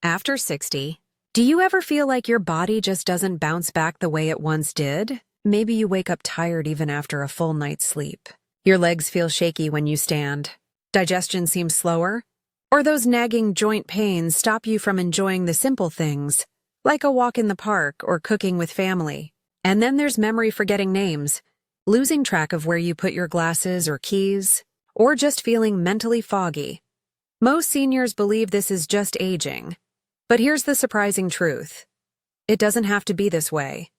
After 60, do you ever feel like your body just doesn't bounce back the way it once did? Maybe you wake up tired even after a full night's sleep. Your legs feel shaky when you stand. Digestion seems slower. Or those nagging joint pains stop you from enjoying the simple things, like a walk in the park or cooking with family. And then there's memory forgetting names, losing track of where you put your glasses or keys, or just feeling mentally foggy. Most seniors believe this is just aging. But here's the surprising truth. It doesn't have to be this way.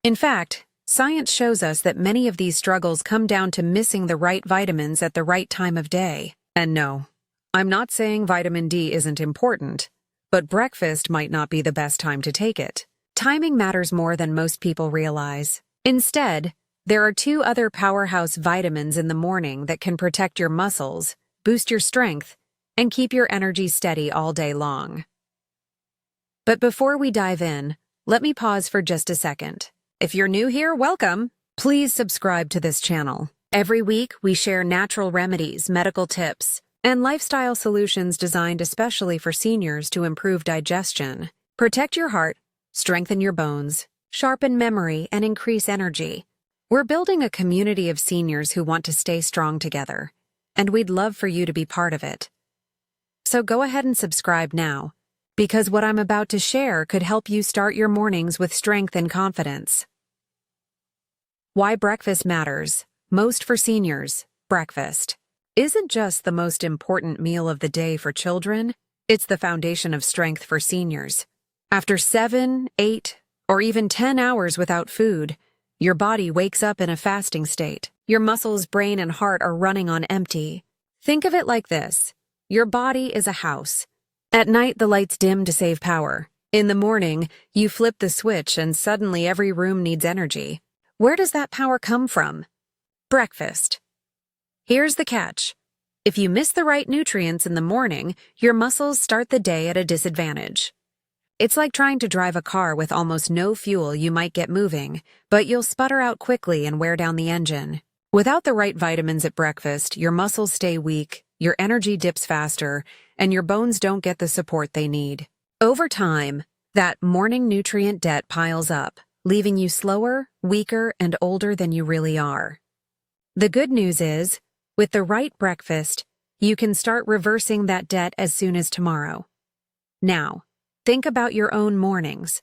In fact, science shows us that many of these struggles come down to missing the right vitamins at the right time of day. And no, I'm not saying vitamin D isn't important, but breakfast might not be the best time to take it. Timing matters more than most people realize. Instead, there are two other powerhouse vitamins in the morning that can protect your muscles, boost your strength, and keep your energy steady all day long. But before we dive in, let me pause for just a second. If you're new here, welcome. Please subscribe to this channel. Every week, we share natural remedies, medical tips, and lifestyle solutions designed especially for seniors to improve digestion, protect your heart, strengthen your bones, sharpen memory, and increase energy. We're building a community of seniors who want to stay strong together, and we'd love for you to be part of it. So go ahead and subscribe now, because what I'm about to share could help you start your mornings with strength and confidence. Why breakfast matters, most for seniors. Breakfast isn't just the most important meal of the day for children, it's the foundation of strength for seniors. After 7, 8, or even 10 hours without food, your body wakes up in a fasting state. Your muscles, brain, and heart are running on empty. Think of it like this. Your body is a house. At night, the lights dim to save power. In the morning, you flip the switch and suddenly every room needs energy. Where does that power come from? Breakfast. Here's the catch. If you miss the right nutrients in the morning, your muscles start the day at a disadvantage. It's like trying to drive a car with almost no fuel. You might get moving, but you'll sputter out quickly and wear down the engine. Without the right vitamins at breakfast, your muscles stay weak, your energy dips faster, and your bones don't get the support they need. Over time, that morning nutrient debt piles up, leaving you slower, weaker, and older than you really are. The good news is, with the right breakfast, you can start reversing that debt as soon as tomorrow. Now, think about your own mornings.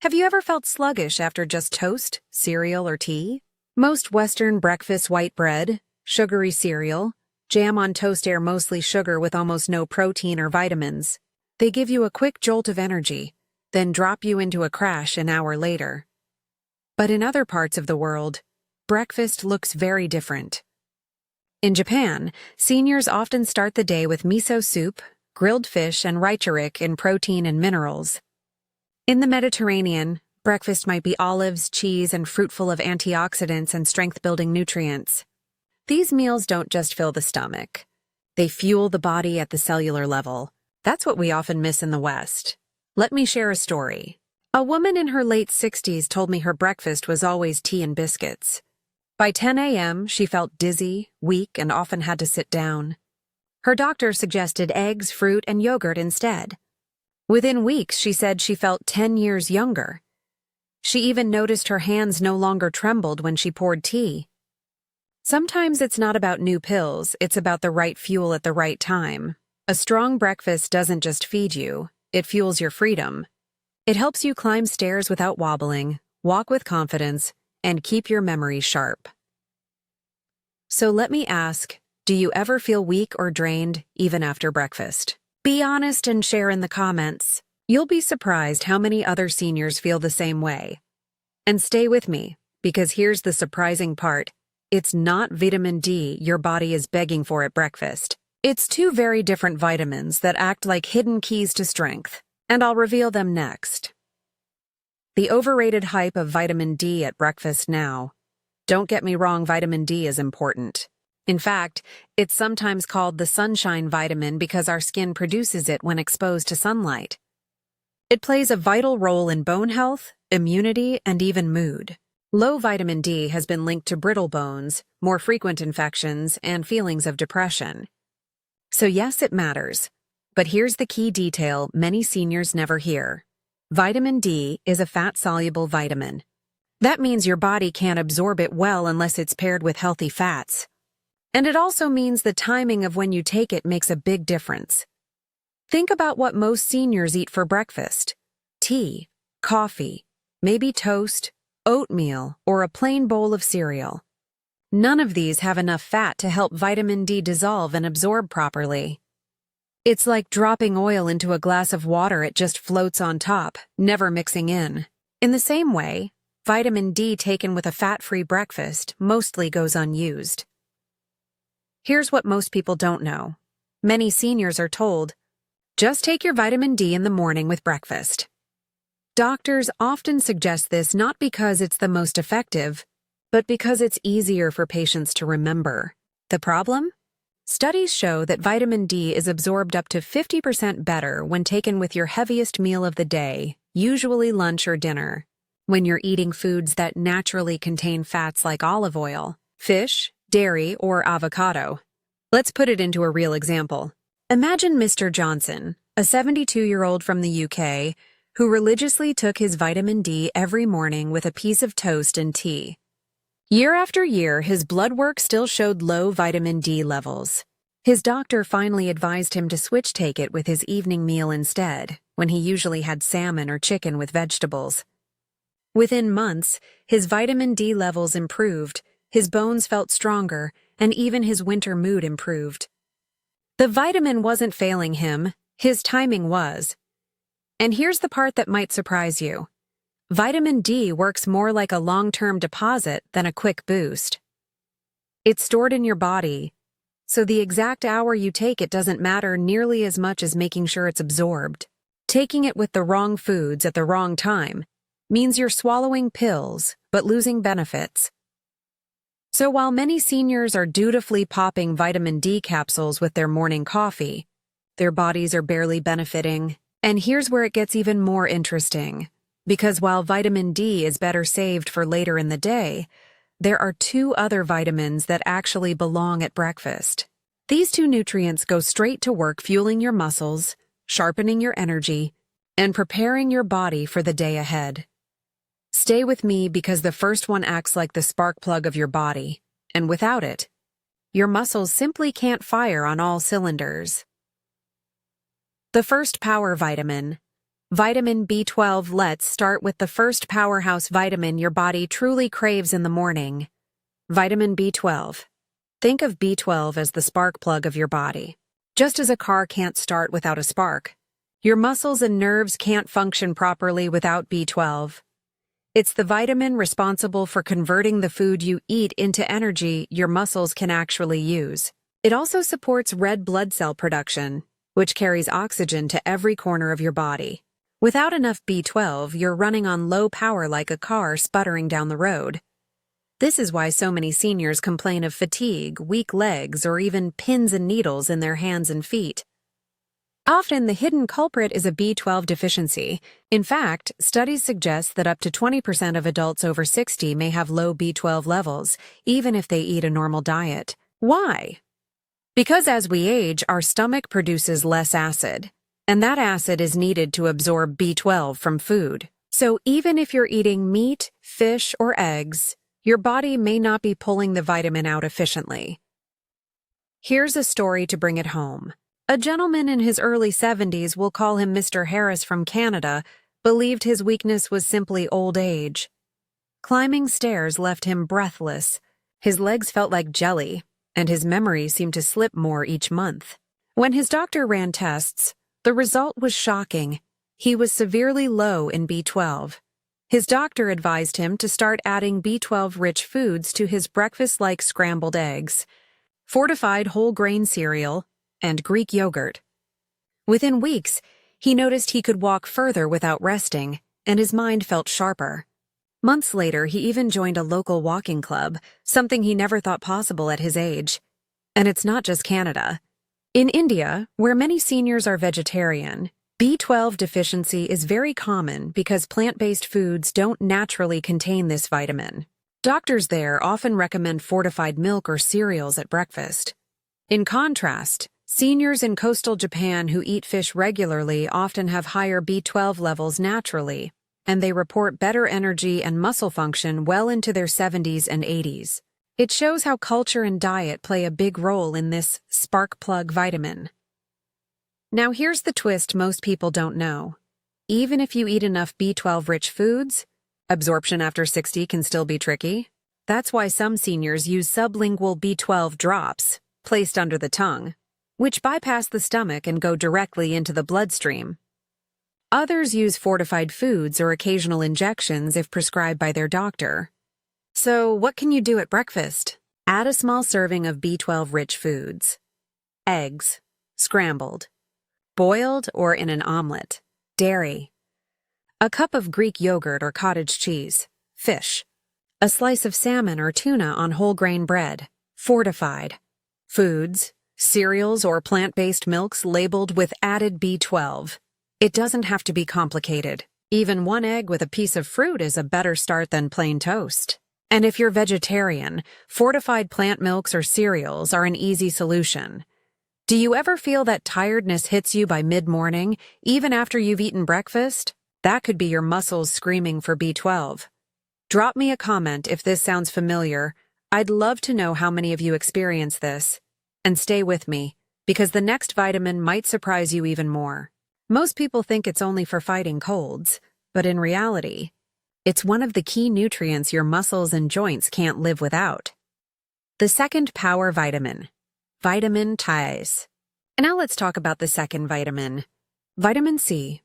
Have you ever felt sluggish after just toast, cereal, or tea? Most Western breakfasts, white bread, sugary cereal, jam on toast are mostly sugar with almost no protein or vitamins. They give you a quick jolt of energy, then drop you into a crash an hour later. But in other parts of the world, breakfast looks very different. In Japan, seniors often start the day with miso soup, grilled fish, and rice rich in protein and minerals. In the Mediterranean, breakfast might be olives, cheese, and fruit full of antioxidants and strength-building nutrients. These meals don't just fill the stomach. They fuel the body at the cellular level. That's what we often miss in the West. Let me share a story. A woman in her late 60s told me her breakfast was always tea and biscuits. By 10 a.m., she felt dizzy, weak, and often had to sit down. Her doctor suggested eggs, fruit, and yogurt instead. Within weeks, she said she felt 10 years younger. She even noticed her hands no longer trembled when she poured tea. Sometimes it's not about new pills, it's about the right fuel at the right time. A strong breakfast doesn't just feed you, it fuels your freedom. It helps you climb stairs without wobbling, walk with confidence, and keep your memory sharp. So let me ask, do you ever feel weak or drained even after breakfast? Be honest and share in the comments. You'll be surprised how many other seniors feel the same way. And stay with me, because here's the surprising part. It's not vitamin D your body is begging for at breakfast. It's two very different vitamins that act like hidden keys to strength, and I'll reveal them next. The overrated hype of vitamin D at breakfast now. Don't get me wrong, vitamin D is important. In fact, it's sometimes called the sunshine vitamin because our skin produces it when exposed to sunlight. It plays a vital role in bone health, immunity, and even mood. Low vitamin D has been linked to brittle bones, more frequent infections, and feelings of depression. So yes, it matters. But here's the key detail many seniors never hear. Vitamin D is a fat-soluble vitamin. That means your body can't absorb it well unless it's paired with healthy fats. And it also means the timing of when you take it makes a big difference. Think about what most seniors eat for breakfast. Tea, coffee, maybe toast, oatmeal, or a plain bowl of cereal. None of these have enough fat to help vitamin D dissolve and absorb properly. It's like dropping oil into a glass of water, it just floats on top, never mixing in. In the same way, vitamin D taken with a fat-free breakfast mostly goes unused. Here's what most people don't know. Many seniors are told, just take your vitamin D in the morning with breakfast. Doctors often suggest this not because it's the most effective, but because it's easier for patients to remember. The problem? Studies show that vitamin D is absorbed up to 50% better when taken with your heaviest meal of the day, usually lunch or dinner. When you're eating foods that naturally contain fats like olive oil, fish, dairy, or avocado. Let's put it into a real example. Imagine Mr. Johnson, a 72-year-old from the UK, who religiously took his vitamin D every morning with a piece of toast and tea. Year after year, his blood work still showed low vitamin D levels. His doctor finally advised him to take it with his evening meal instead, when he usually had salmon or chicken with vegetables. Within months, his vitamin D levels improved, his bones felt stronger, and even his winter mood improved. The vitamin wasn't failing him, his timing was. And here's the part that might surprise you. Vitamin D works more like a long-term deposit than a quick boost. It's stored in your body, so the exact hour you take it doesn't matter nearly as much as making sure it's absorbed. Taking it with the wrong foods at the wrong time means you're swallowing pills but losing benefits. So while many seniors are dutifully popping vitamin D capsules with their morning coffee, their bodies are barely benefiting. And here's where it gets even more interesting. Because while vitamin D is better saved for later in the day, there are two other vitamins that actually belong at breakfast. These two nutrients go straight to work fueling your muscles, sharpening your energy, and preparing your body for the day ahead. Stay with me because the first one acts like the spark plug of your body, and without it, your muscles simply can't fire on all cylinders. The first power vitamin, vitamin B12. Let's start with the first powerhouse vitamin your body truly craves in the morning. Vitamin B12. Think of B12 as the spark plug of your body. Just as a car can't start without a spark, your muscles and nerves can't function properly without B12. It's the vitamin responsible for converting the food you eat into energy your muscles can actually use. It also supports red blood cell production, which carries oxygen to every corner of your body. Without enough B12, you're running on low power like a car sputtering down the road. This is why so many seniors complain of fatigue, weak legs, or even pins and needles in their hands and feet. Often, the hidden culprit is a B12 deficiency. In fact, studies suggest that up to 20% of adults over 60 may have low B12 levels, even if they eat a normal diet. Why? Because as we age, our stomach produces less acid, and that acid is needed to absorb B12 from food. So even if you're eating meat, fish, or eggs, your body may not be pulling the vitamin out efficiently. Here's a story to bring it home. A gentleman in his early 70s, we'll call him Mr. Harris from Canada, believed his weakness was simply old age. Climbing stairs left him breathless. His legs felt like jelly, and his memory seemed to slip more each month. When his doctor ran tests, the result was shocking. He was severely low in B12. His doctor advised him to start adding B12-rich foods to his breakfast like scrambled eggs, fortified whole grain cereal, and Greek yogurt. Within weeks, he noticed he could walk further without resting, and his mind felt sharper. Months later, he even joined a local walking club, something he never thought possible at his age. And it's not just Canada. In India, where many seniors are vegetarian, B12 deficiency is very common because plant-based foods don't naturally contain this vitamin. Doctors there often recommend fortified milk or cereals at breakfast. In contrast, Seniors in coastal Japan who eat fish regularly often have higher B12 levels naturally, and they report better energy and muscle function well into their 70s and 80s. It shows how culture and diet play a big role in this spark plug vitamin. Now here's the twist most people don't know. Even if you eat enough B12-rich foods, absorption after 60 can still be tricky. That's why some seniors use sublingual B12 drops, placed under the tongue, which bypass the stomach and go directly into the bloodstream. Others use fortified foods or occasional injections if prescribed by their doctor. So, what can you do at breakfast? Add a small serving of B12-rich foods. Eggs, scrambled, boiled or in an omelet. Dairy. A cup of Greek yogurt or cottage cheese. Fish. A slice of salmon or tuna on whole grain bread. Fortified. Foods, cereals or plant-based milks labeled with added B12. It doesn't have to be complicated. Even one egg with a piece of fruit is a better start than plain toast. And if you're vegetarian, fortified plant milks or cereals are an easy solution. Do you ever feel that tiredness hits you by mid-morning, even after you've eaten breakfast? That could be your muscles screaming for B12. Drop me a comment if this sounds familiar. I'd love to know how many of you experience this. And stay with me, because the next vitamin might surprise you even more. Most people think it's only for fighting colds, but in reality, it's one of the key nutrients your muscles and joints can't live without. The second power vitamin, vitamin Tiase. And now let's talk about the second vitamin, vitamin C.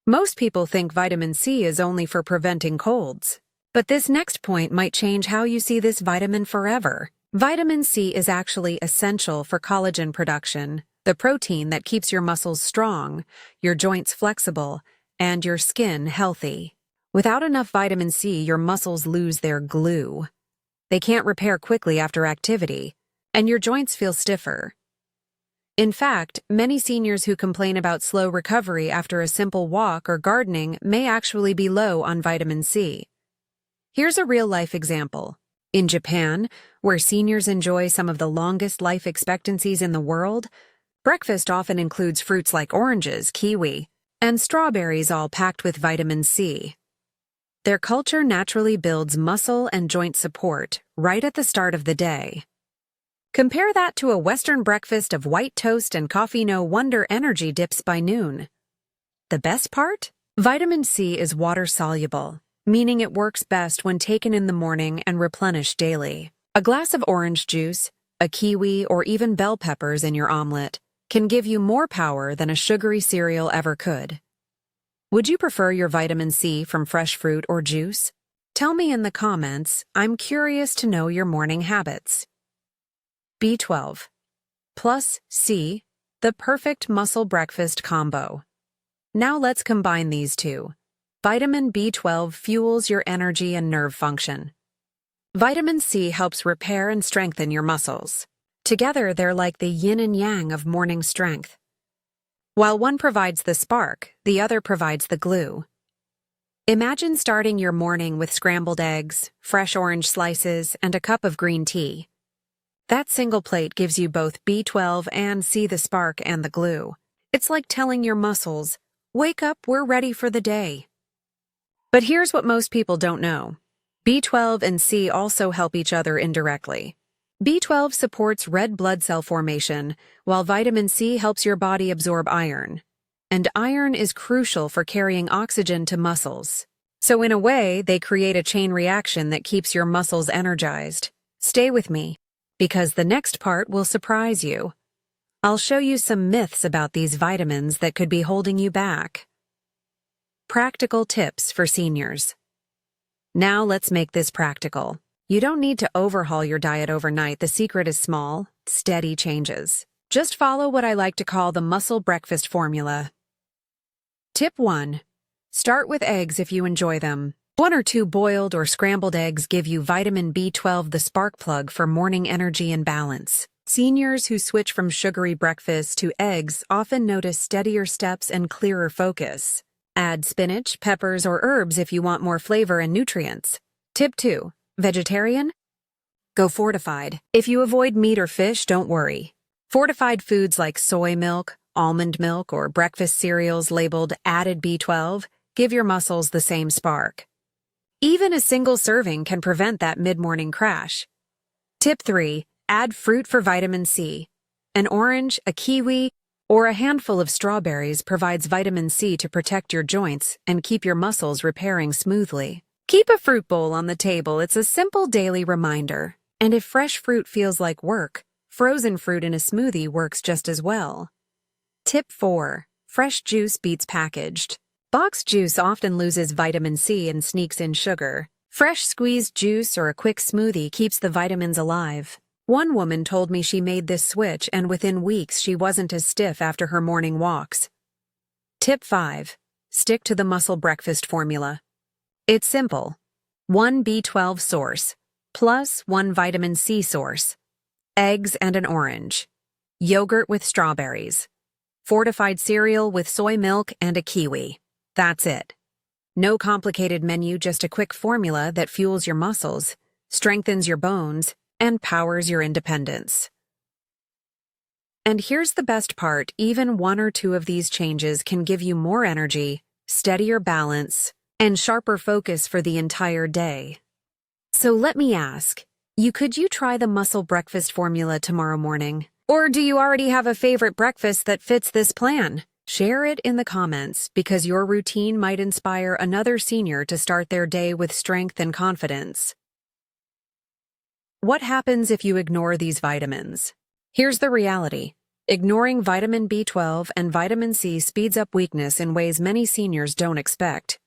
Most people think vitamin C is only for preventing colds, but this next point might change how you see this vitamin forever. Vitamin C is actually essential for collagen production, the protein that keeps your muscles strong, your joints flexible, and your skin healthy. Without enough vitamin C, your muscles lose their glue. They can't repair quickly after activity, and your joints feel stiffer. In fact, many seniors who complain about slow recovery after a simple walk or gardening may actually be low on vitamin C. Here's a real-life example. In Japan, where seniors enjoy some of the longest life expectancies in the world, breakfast often includes fruits like oranges, kiwi, and strawberries all packed with vitamin C. Their culture naturally builds muscle and joint support right at the start of the day. Compare that to a Western breakfast of white toast and coffee no wonder energy dips by noon. The best part? Vitamin C is water-soluble, meaning it works best when taken in the morning and replenished daily. A glass of orange juice, a kiwi, or even bell peppers in your omelet can give you more power than a sugary cereal ever could. Would you prefer your vitamin C from fresh fruit or juice? Tell me in the comments. I'm curious to know your morning habits. B12 plus C, the perfect muscle breakfast combo. Now let's combine these two. Vitamin B12 fuels your energy and nerve function. Vitamin C helps repair and strengthen your muscles. Together, they're like the yin and yang of morning strength. While one provides the spark, the other provides the glue. Imagine starting your morning with scrambled eggs, fresh orange slices, and a cup of green tea. That single plate gives you both B12 and C, the spark and the glue. It's like telling your muscles, wake up, we're ready for the day. But here's what most people don't know. B12 and C also help each other indirectly. B12 supports red blood cell formation, while vitamin C helps your body absorb iron. And iron is crucial for carrying oxygen to muscles. So in a way, they create a chain reaction that keeps your muscles energized. Stay with me, because the next part will surprise you. I'll show you some myths about these vitamins that could be holding you back. Practical tips for seniors. Now let's make this practical. You don't need to overhaul your diet overnight. The secret is small, steady changes. Just follow what I like to call the muscle breakfast formula. Tip 1. Start with eggs if you enjoy them. 1 or 2 boiled or scrambled eggs give you vitamin B12, the spark plug for morning energy and balance. Seniors who switch from sugary breakfast to eggs often notice steadier steps and clearer focus. Add spinach, peppers, or herbs if you want more flavor and nutrients. Tip 2. Vegetarian? Go fortified. If you avoid meat or fish, don't worry. Fortified foods like soy milk, almond milk, or breakfast cereals labeled added B12 give your muscles the same spark. Even a single serving can prevent that mid-morning crash. Tip 3. Add fruit for vitamin C. An orange, a kiwi, or a handful of strawberries provides vitamin C to protect your joints and keep your muscles repairing smoothly. Keep a fruit bowl on the table. It's a simple daily reminder. And if fresh fruit feels like work, frozen fruit in a smoothie works just as well. Tip 4. Fresh juice beats packaged. Boxed juice often loses vitamin C and sneaks in sugar. Fresh squeezed juice or a quick smoothie keeps the vitamins alive. One woman told me she made this switch and within weeks she wasn't as stiff after her morning walks. Tip 5. Stick to the muscle breakfast formula. It's simple. 1 B12 source, plus 1 vitamin C source. Eggs and an orange. Yogurt with strawberries. Fortified cereal with soy milk and a kiwi. That's it. No complicated menu, just a quick formula that fuels your muscles, strengthens your bones, and powers your independence. And here's the best part, even 1 or 2 of these changes can give you more energy, steadier balance, and sharper focus for the entire day. So let me ask, could you try the muscle breakfast formula tomorrow morning? Or do you already have a favorite breakfast that fits this plan? Share it in the comments because your routine might inspire another senior to start their day with strength and confidence. What happens if you ignore these vitamins? Here's the reality. Ignoring vitamin B12 and vitamin C speeds up weakness in ways many seniors don't expect.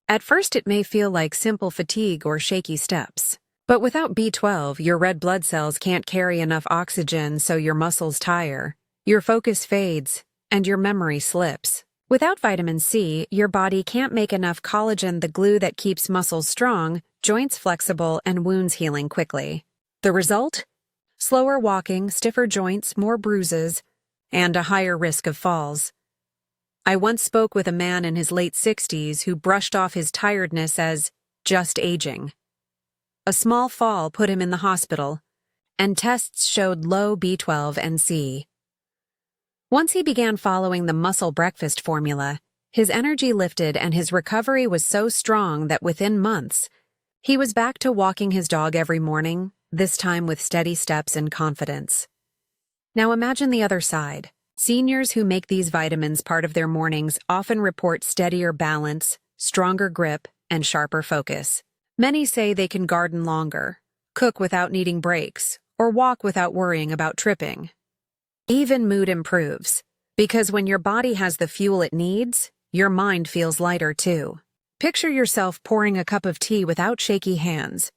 At first, it may feel like simple fatigue or shaky steps. But without B12, your red blood cells can't carry enough oxygen, so your muscles tire, your focus fades, and your memory slips. Without vitamin C, your body can't make enough collagen, the glue that keeps muscles strong, joints flexible, and wounds healing quickly. The result? Slower walking, stiffer joints, more bruises, and a higher risk of falls. I once spoke with a man in his late 60s who brushed off his tiredness as just aging. A small fall put him in the hospital, and tests showed low B12 and C. Once he began following the muscle breakfast formula, his energy lifted and his recovery was so strong that within months, he was back to walking his dog every morning, this time with steady steps and confidence. Now imagine the other side. Seniors who make these vitamins part of their mornings often report steadier balance, stronger grip, and sharper focus. Many say they can garden longer, cook without needing breaks, or walk without worrying about tripping. Even mood improves, because when your body has the fuel it needs, your mind feels lighter too. Picture yourself pouring a cup of tea without shaky hands,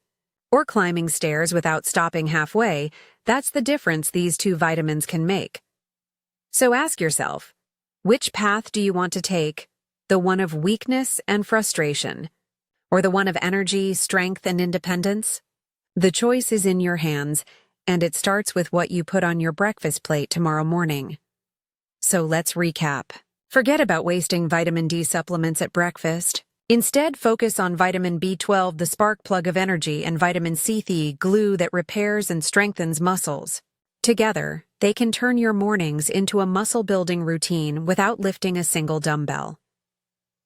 or climbing stairs without stopping halfway. That's the difference these 2 vitamins can make. So ask yourself, which path do you want to take? The one of weakness and frustration, or the one of energy, strength, and independence? The choice is in your hands, and it starts with what you put on your breakfast plate tomorrow morning. So let's recap. Forget about wasting vitamin D supplements at breakfast. Instead, focus on vitamin B12, the spark plug of energy, and vitamin C, the glue that repairs and strengthens muscles. Together, they can turn your mornings into a muscle-building routine without lifting a single dumbbell.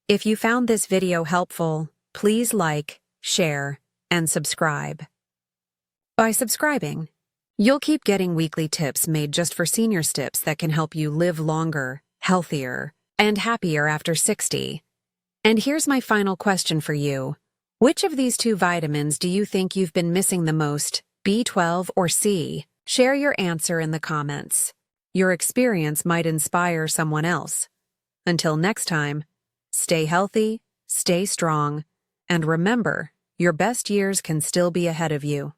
If you found this video helpful, please like, share, and subscribe. By subscribing, you'll keep getting weekly tips made just for senior tips that can help you live longer, healthier, and happier after 60. And here's my final question for you. Which of these 2 vitamins do you think you've been missing the most, B12 or C? Share your answer in the comments. Your experience might inspire someone else. Until next time, stay healthy, stay strong, and remember, your best years can still be ahead of you.